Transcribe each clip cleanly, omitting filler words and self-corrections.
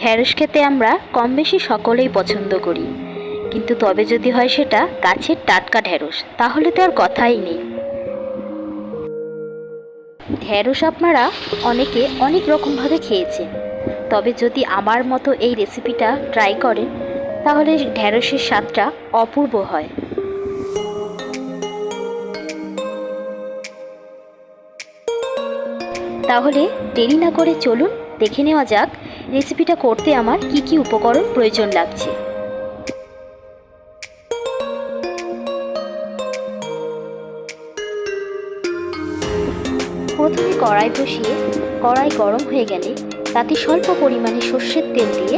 ঢ্যাঁড়স খেতে আমরা কম বেশি সকলেই পছন্দ করি, কিন্তু তবে যদি হয় সেটা গাছের টাটকা ঢ্যাঁড়স, তাহলে তো আর কথাই নেই। ঢ্যাঁড়স আপনারা অনেকে অনেক রকমভাবে খেয়েছেন, তবে যদি আমার মতো এই রেসিপিটা ট্রাই করেন তাহলে ঢ্যাঁড়সের স্বাদটা অপূর্ব হয়। তাহলে দেরি না করে চলুন দেখে নেওয়া যাক রেসিপিটা করতে আমার কি কি উপকরণ প্রয়োজন লাগছে। প্রথমে কড়াই বসিয়ে কড়াই গরম হয়ে গেলে তাতে স্বল্প পরিমাণে সর্ষের তেল দিয়ে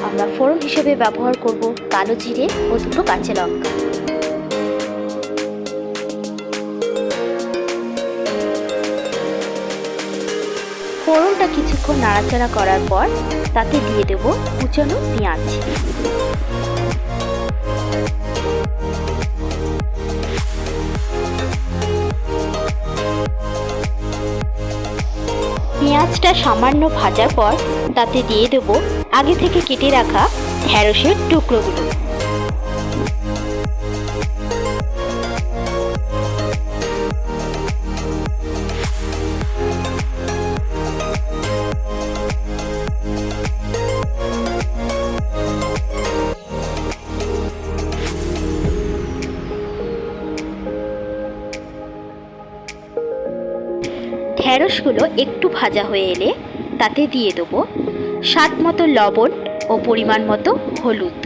আমরা ফোড়ন হিসেবে ব্যবহার করব কালো জিরে ও দুটো কাঁচা লঙ্কা। ফোড়নটা কিছুক্ষণ নাড়াচাড়া করার পর তাতে দিয়ে দেব কুচানো পেঁয়াজ। পেঁয়াজটা সামান্য ভাজার পর তাতে দিয়ে দেব আগে থেকে কেটে রাখা ঢ্যাঁড়সের টুকরোগুলো। ঢ্যাঁড়সগুলো একটু ভাজা হয়ে এলে তাতে দিয়ে দেবো স্বাদ মতো লবণ ও পরিমাণ মতো হলুদ।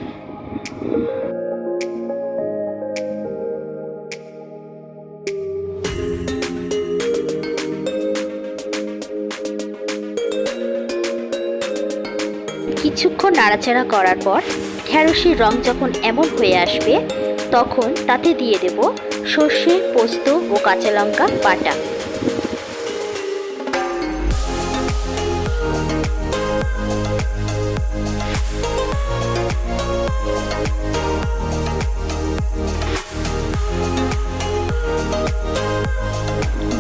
কিছুক্ষণ নাড়াচাড়া করার পর ঢ্যাঁড়সের রং যখন এমন হয়ে আসবে তখন তাতে দিয়ে দেব সর্ষে, পোস্ত ও কাঁচা লঙ্কা বাটা।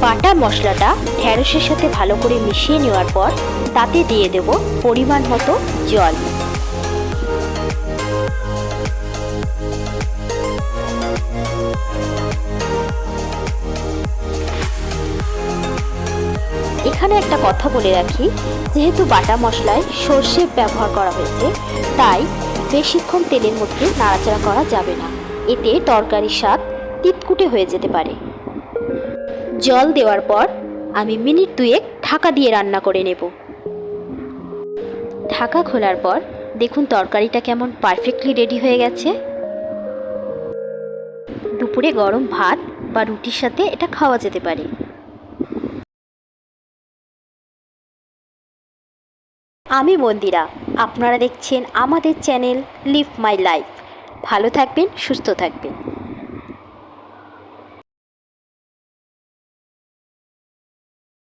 বাটা মশলাটা ঢ্যাঁড়সের সাথে ভালো করে মিশিয়ে নেওয়ার পর তাতে দিয়ে দেব পরিমাণ মতো জল। এখানে একটা কথা বলে রাখি, যেহেতু বাটা মশলায় সর্ষে ব্যবহার করা হয়েছে তাই বেশিক্ষণ তেলের মধ্যে নাড়াচাড়া করা যাবে না, এতে তরকারির স্বাদ তিতকুটে হয়ে যেতে পারে। জল দেওয়ার পর আমি মিনিট দুয়েক ঢাকা দিয়ে রান্না করে নেব। ঢাকা খোলার পর দেখুন তরকারিটা কেমন পারফেক্টলি রেডি হয়ে গেছে। দুপুরে গরম ভাত বা রুটির সাথে এটা খাওয়া যেতে পারে। আমি মন্দিরা, আপনারা দেখছেন আমাদের চ্যানেল লিভ মাই লাইফ। ভালো থাকবেন, সুস্থ থাকবেন।